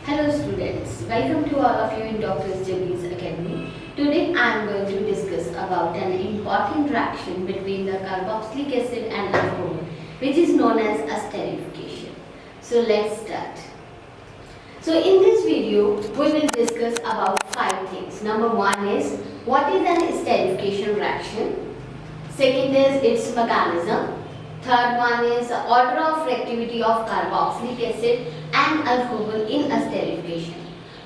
Hello students, welcome to all of you in Dr. Jaggi's Academy. Today I am going to discuss about an important reaction between the carboxylic acid and alcohol, which is known as esterification. So let's start. So in this video we will discuss about 5 things. Number 1 is what is an esterification reaction. Second is its mechanism. Third one is order of reactivity of carboxylic acid and alcohol in esterification.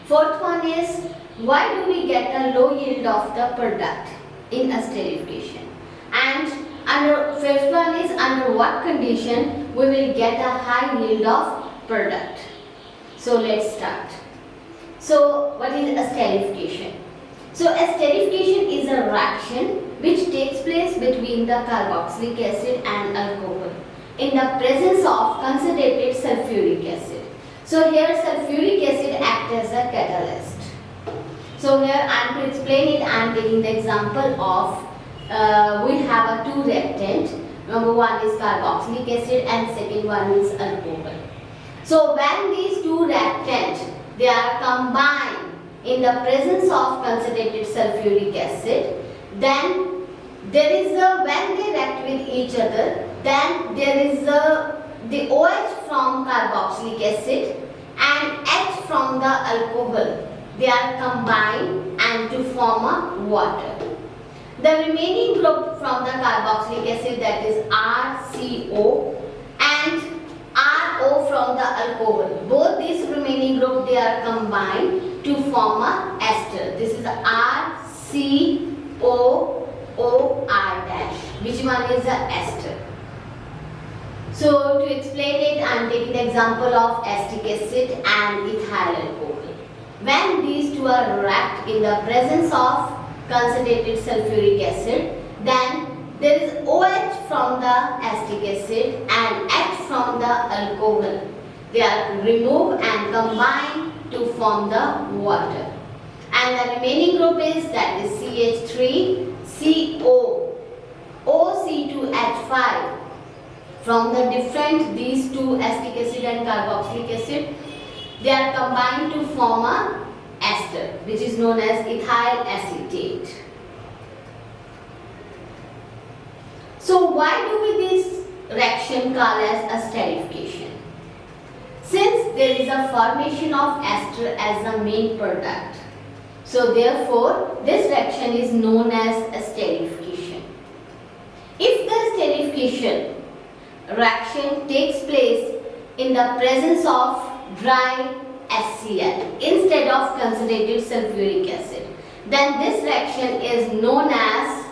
Fourth one is why do we get a low yield of the product in esterification. And fifth one is under what condition we will get a high yield of product. So let's start. So what is esterification? So esterification is a reaction which takes place between the carboxylic acid and alcohol in the presence of concentrated sulfuric acid. So here sulfuric acid acts as a catalyst. So here I am to explain it, I am taking the example of we have a 2 reactant. Number 1 is carboxylic acid and second one is alcohol. So when these 2 reactants they are combined in the presence of concentrated sulfuric acid, then there is when they react with each other, then there is the OH from carboxylic acid and H from the alcohol. They are combined and to form a water. The remaining group from the carboxylic acid, that is RCO, and RO from the alcohol. Both these remaining group they are combined to form a ester. This is RCOOR dash. Which one is the ester? So to explain it, I am taking the example of acetic acid and ethyl alcohol. When these two are react in the presence of concentrated sulfuric acid, then there is OH from the acetic acid and H from the alcohol. They are removed and combined to form the water. And the remaining group is, that is CH3CO, OC2H5. From the different these two acetic acid and carboxylic acid, they are combined to form a ester, which is known as ethyl acetate. So why do we this reaction called as esterification? Since there is a formation of ester as the main product, so therefore this reaction is known as esterification. If the esterification reaction takes place in the presence of dry HCl instead of concentrated sulfuric acid, then this reaction is known as,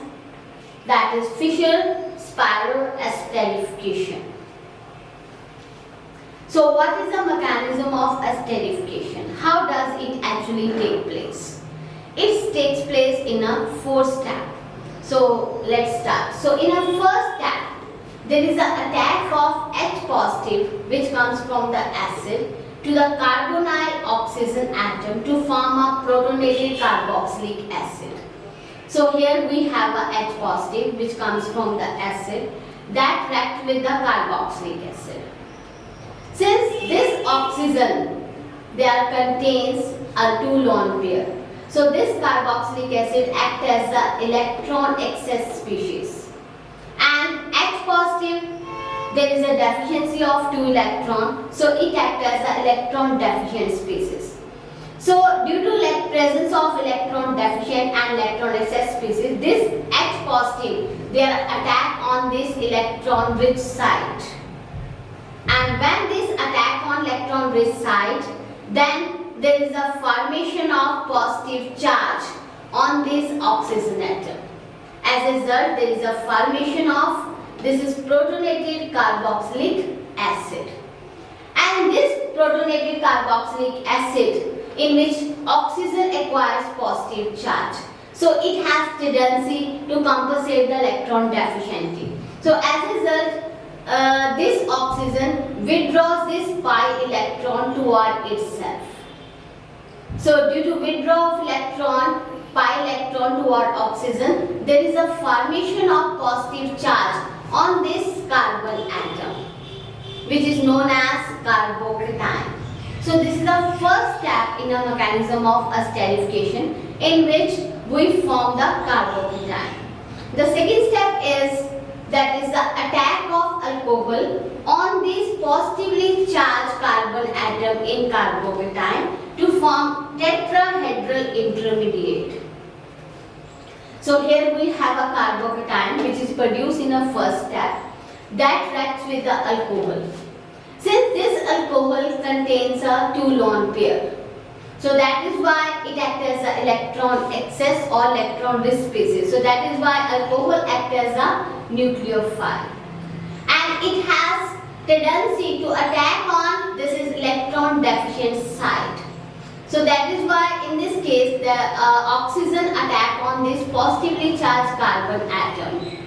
that is, Fischer-Spiro esterification. So what is the mechanism of esterification? How does it actually take place? It takes place in a 4 step. So let's start. So in a first step, there is an attack of H positive which comes from the acid to the carbonyl oxygen atom to form a protonated carboxylic acid. So here we have a H positive which comes from the acid that reacts with the carboxylic acid. Since this oxygen there contains a 2 lone pair, so this carboxylic acid acts as the electron excess species. And H positive, there is a deficiency of 2 electrons, so it acts as the electron deficient species. So due to presence of electron deficient and electron excess species, this H positive, they are attack on this electron rich site. And when this attack on electron rich site, then there is a formation of positive charge on this oxygen atom. As a result, there is a formation of, this is protonated carboxylic acid. And this protonated carboxylic acid in which oxygen acquires positive charge. So it has tendency to compensate the electron deficiency. So as a result, this oxygen withdraws this pi electron toward itself. So due to withdrawal of electron, pi electron toward oxygen, there is a formation of positive charge on this carbon atom, which is known as carbocation. So this is the first step in a mechanism of esterification in which we form the carbocation. The second step is that is the attack of alcohol on this positively charged carbon atom in carbocation to form tetrahedral intermediate. So here we have a carbocation which is produced in a first step that reacts with the alcohol. Since this alcohol contains a two lone pair, so that is why it acts as an electron excess or electron rich species. So that is why alcohol acts as a nucleophile, and it has tendency to attack on this is electron deficient site. So that is why in this case the oxygen attack on this positively charged carbon atom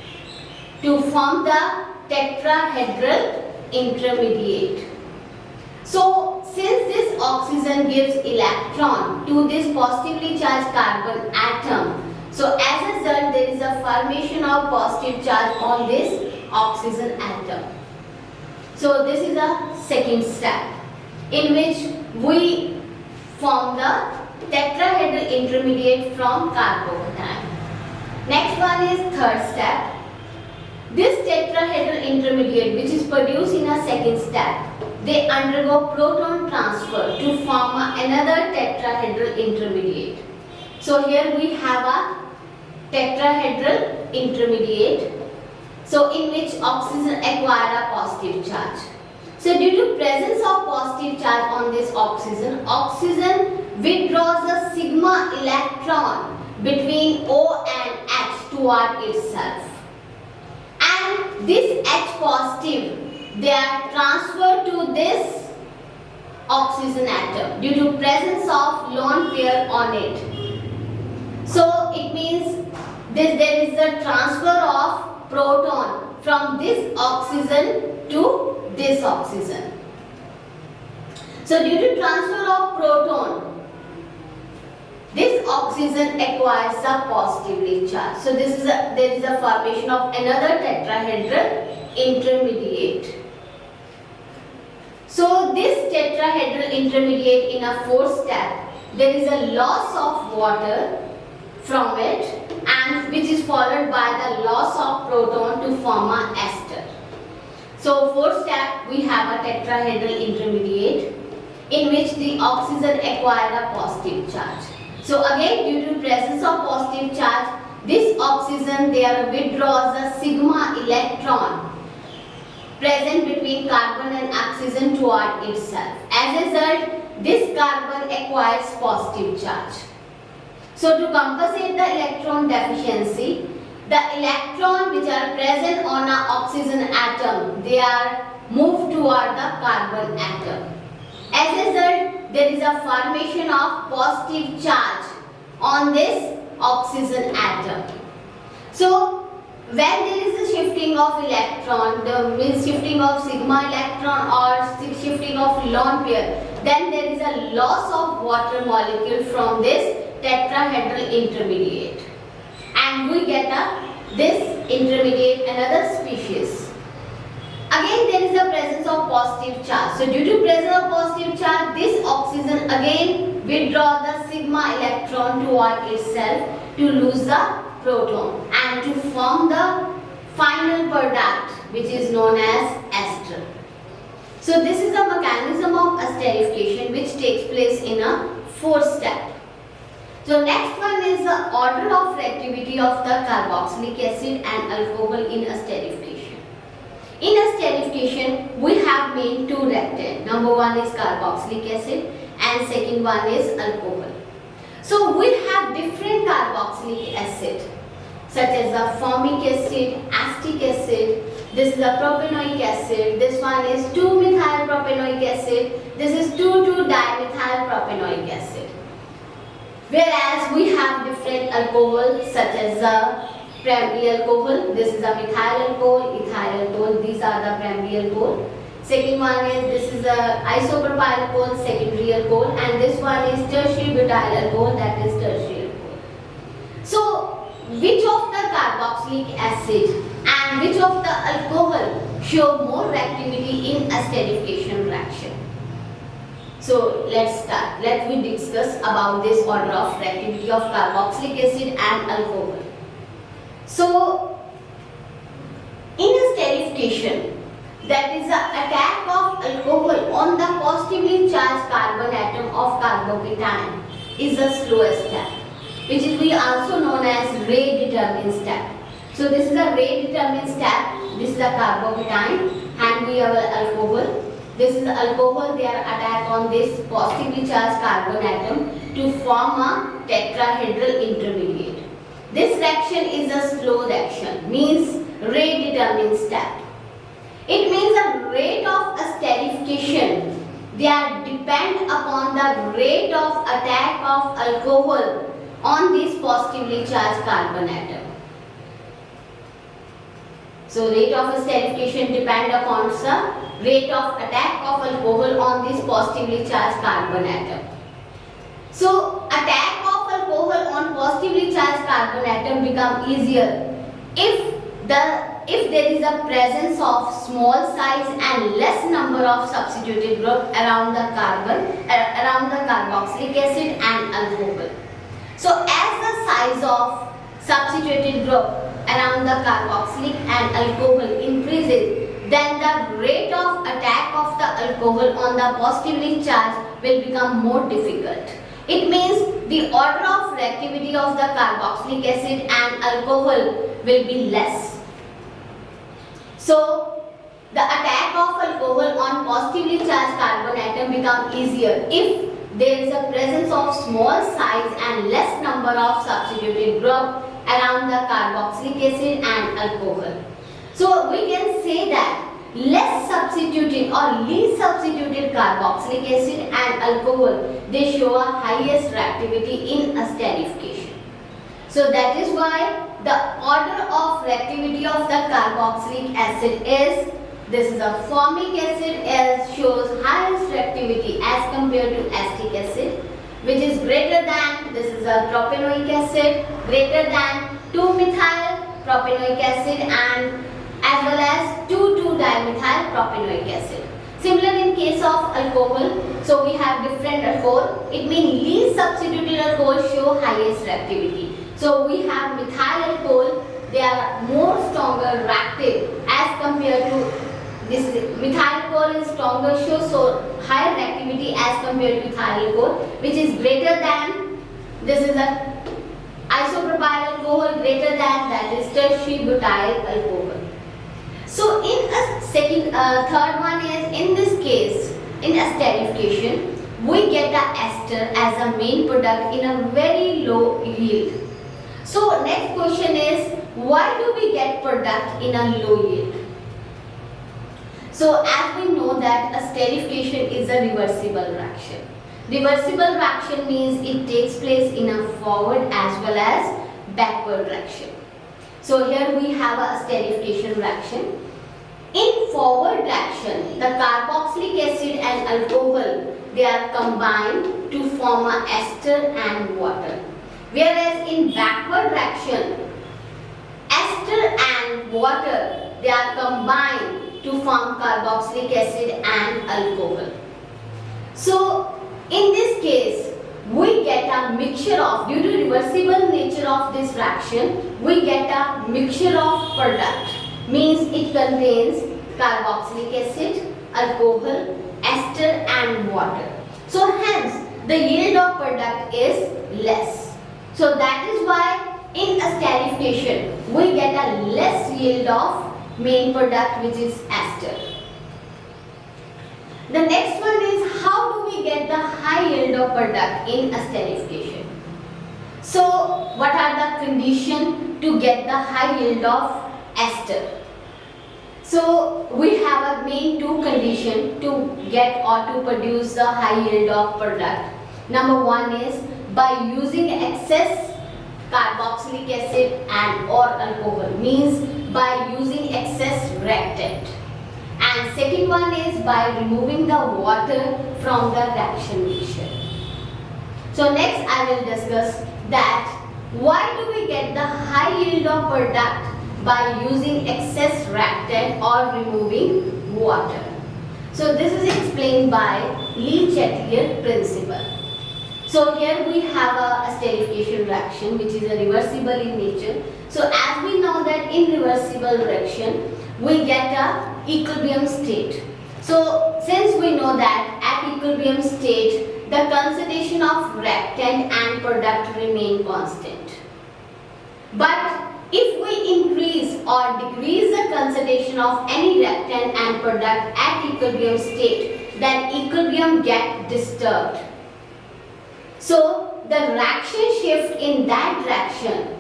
to form the tetrahedral intermediate. So since this oxygen gives electron to this positively charged carbon atom, so as a result there is a formation of positive charge on this oxygen atom. So this is a second step in which we form the tetrahedral intermediate from carbocation. Next one is third step. This tetrahedral intermediate which is produced in a second step, they undergo proton transfer to form another tetrahedral intermediate. So here we have a tetrahedral intermediate, so in which oxygen acquire a positive charge. So due to presence of positive charge on this oxygen, oxygen withdraws a sigma electron between O and H toward itself. And this H positive, they are transferred to this oxygen atom due to presence of lone pair on it. So it means there is a transfer of proton from this oxygen to this oxygen. So due to transfer of proton, this oxygen acquires a positively charged. So there is a formation of another tetrahedral intermediate. So this tetrahedral intermediate in a fourth step, there is a loss of water from it, and which is followed by the loss of proton to form a ester. So fourth step we have a tetrahedral intermediate in which the oxygen acquire a positive charge. So again due to presence of positive charge, this oxygen there withdraws a sigma electron present between carbon and oxygen toward itself. As a result, this carbon acquires positive charge. So to compensate the electron deficiency, the electron which are present on an oxygen atom, they are moved toward the carbon atom. As a result, there is a formation of positive charge on this oxygen atom. So when there is a shifting of electron, the means shifting of sigma electron or shifting of lone pair, then there is a loss of water molecule from this tetrahedral intermediate, and we get this intermediate another species. Again there is a presence of positive charge. So due to presence of positive charge, this oxygen again withdraw the sigma electron toward itself to lose the proton and to form the final product which is known as ester. So this is a mechanism of esterification which takes place in a fourth step. So next one is the order of reactivity of the carboxylic acid and alcohol in esterification. In esterification, we have main two reactants. Number one is carboxylic acid and second one is alcohol. So we have different carboxylic acid such as the formic acid, acetic acid, this is the propanoic acid, this one is 2-methyl-propanoic acid, this is 2,2-dimethyl-propanoic acid. Whereas we have different alcohol such as the primary alcohol, this is a methyl alcohol, ethyl alcohol, these are the primary alcohol. Second one is this is a isopropyl alcohol, secondary alcohol, and this one is tertiary butyl alcohol, that is tertiary alcohol. So which of the carboxylic acid and which of the alcohol show more reactivity in esterification reaction? So let's start. Let me discuss about this order of reactivity of carboxylic acid and alcohol. So in esterification, that is the attack of alcohol on the positively charged carbon atom of carbocation is the slowest step, which is we also known as rate determined step. So this is a rate determined step. This is the carbocation and we have alcohol. This is the alcohol. They are attack on this positively charged carbon atom to form a tetrahedral intermediate. This reaction is a slow reaction, means rate determined step. It means the rate of esterification. They are depend upon the rate of attack of alcohol on this positively charged carbon atom. So rate of esterification depend upon the rate of attack of alcohol on this positively charged carbon atom. So attack of alcohol on positively charged carbon atom become easier if there is a presence of small size and less number of substituted group around the carboxylic acid and alcohol. So as the size of substituted group around the carboxylic and alcohol increases, then the rate of attack of the alcohol on the positively charged will become more difficult. It means the order of reactivity of the carboxylic acid and alcohol will be less. So the attack of alcohol on positively charged carbon atom become easier if there is a presence of small size and less number of substituted group around the carboxylic acid and alcohol. So we can say that less substituted or least substituted carboxylic acid and alcohol, they show a highest reactivity in esterification. So that is why the order of reactivity of the carboxylic acid is, this is a formic acid, as shows highest reactivity as compared to acetic acid, which is greater than, this is a propanoic acid, greater than 2-methyl propanoic acid and as well as 2,2-dimethyl propanoic acid. Similar in case of alcohol, so we have different alcohol. It means least substituted alcohol show highest reactivity. So we have methyl alcohol, they are more stronger reactive as compared to this. Methyl alcohol is stronger, so higher reactivity as compared to methyl alcohol, which is greater than, this is a isopropyl alcohol, greater than, that is tertiary butyl alcohol. So in a third one is, in this case, in esterification, we get the ester as a main product in a very low yield. So next question is, why do we get product in a low yield? So as we know that esterification is a reversible reaction. Reversible reaction means it takes place in a forward as well as backward reaction. So here we have a esterification reaction. In forward reaction, the carboxylic acid and alcohol, they are combined to form a ester and water. Whereas in backward reaction, ester and water, they are combined to form carboxylic acid and alcohol. So in this case, we get a mixture of, due to reversible nature of this reaction, we get a mixture of product. Means it contains carboxylic acid, alcohol, ester and water. So hence the yield of product is less. So that is why in esterification we get a less yield of main product, which is ester. The next one is, how do we get the high yield of product in esterification? So what are the conditions to get the high yield of ester? So we have a main two conditions to get or to produce the high yield of product. Number one is by using excess carboxylic acid and or alcohol, means by using excess reactant. And second one is by removing the water from the reaction mixture. So next I will discuss that why do we get the high yield of product by using excess reactant or removing water. So this is explained by Le-Chatelier principle. So here we have a esterification reaction which is a reversible in nature. So as we know that in reversible reaction we get a equilibrium state. So since we know that at equilibrium state the concentration of reactant and product remain constant. But if we increase or decrease the concentration of any reactant and product at equilibrium state, then equilibrium get disturbed. So the reaction shift in that direction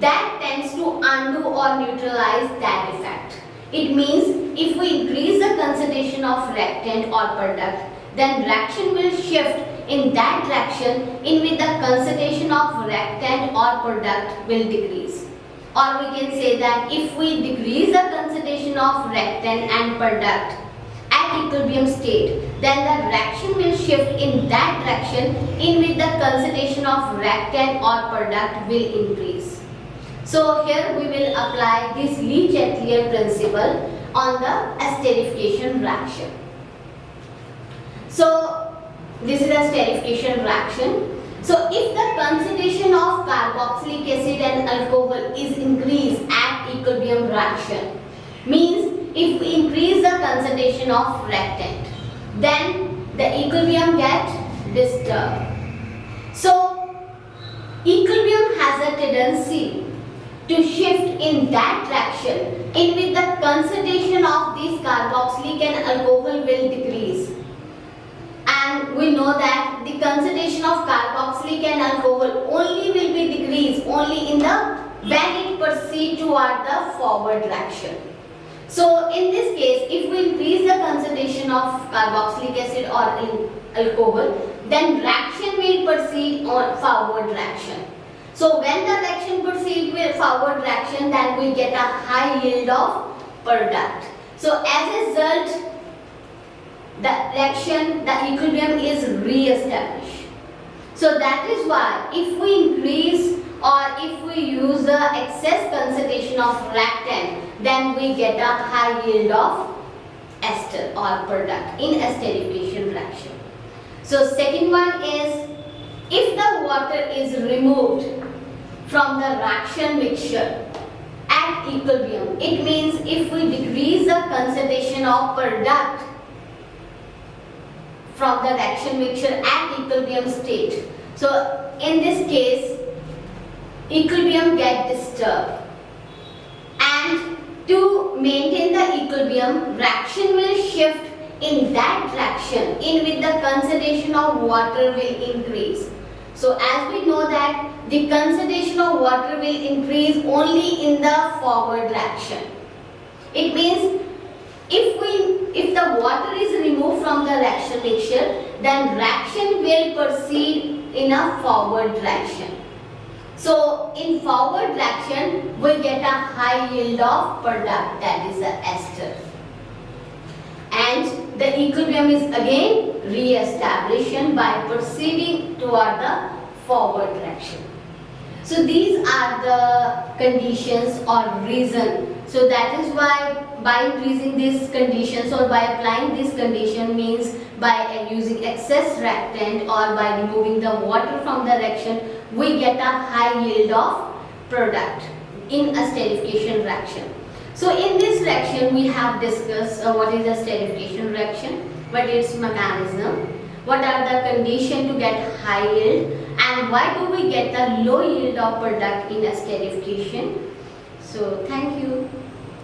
that tends to undo or neutralize that effect. It means if we increase the concentration of reactant or product, then reaction will shift in that direction in which the concentration of reactant or product will decrease. Or we can say that if we decrease the concentration of reactant and product at equilibrium state, then the reaction will shift in that direction in which the concentration of reactant or product will increase. So here we will apply this Le-Chatelier principle on the esterification reaction. So this is a esterification reaction. So if the concentration of carboxylic acid and alcohol is increased at equilibrium reaction, means if we increase the concentration of reactant, then the equilibrium gets disturbed. So equilibrium has a tendency to shift in that direction in which the concentration of this carboxylic and alcohol will decrease. And we know that the concentration of carboxylic and alcohol only will be decreased only in the when it proceeds toward the forward direction. So in this case, if we increase the concentration of carboxylic acid or alcohol, then reaction will proceed on forward direction. So when the reaction proceeds with forward direction, then we get a high yield of product. So as a result, the equilibrium is re-established. So that is why if we increase or if we use the excess concentration of reactant, then we get a high yield of ester or product in esterification reaction. So second one is, if the water is removed from the reaction mixture at equilibrium, it means if we decrease the concentration of product from the reaction mixture at equilibrium state. So in this case, equilibrium get disturbed, and to maintain the equilibrium, reaction will shift in that direction in which the concentration of water will increase. So as we know that the concentration of water will increase only in the forward direction. It means if the water is removed from the reaction mixture, then reaction will proceed in a forward direction. So in forward direction, we get a high yield of product, that is the ester. And the equilibrium is again re-established by proceeding toward the forward direction. So these are the conditions or reason. So that is why by increasing these conditions or by applying this condition, means by using excess reactant or by removing the water from the reaction, we get a high yield of product in a esterification reaction. So in this reaction we have discussed what is a esterification reaction, what its mechanism, what are the conditions to get high yield, and why do we get the low yield of product in esterification. So thank you.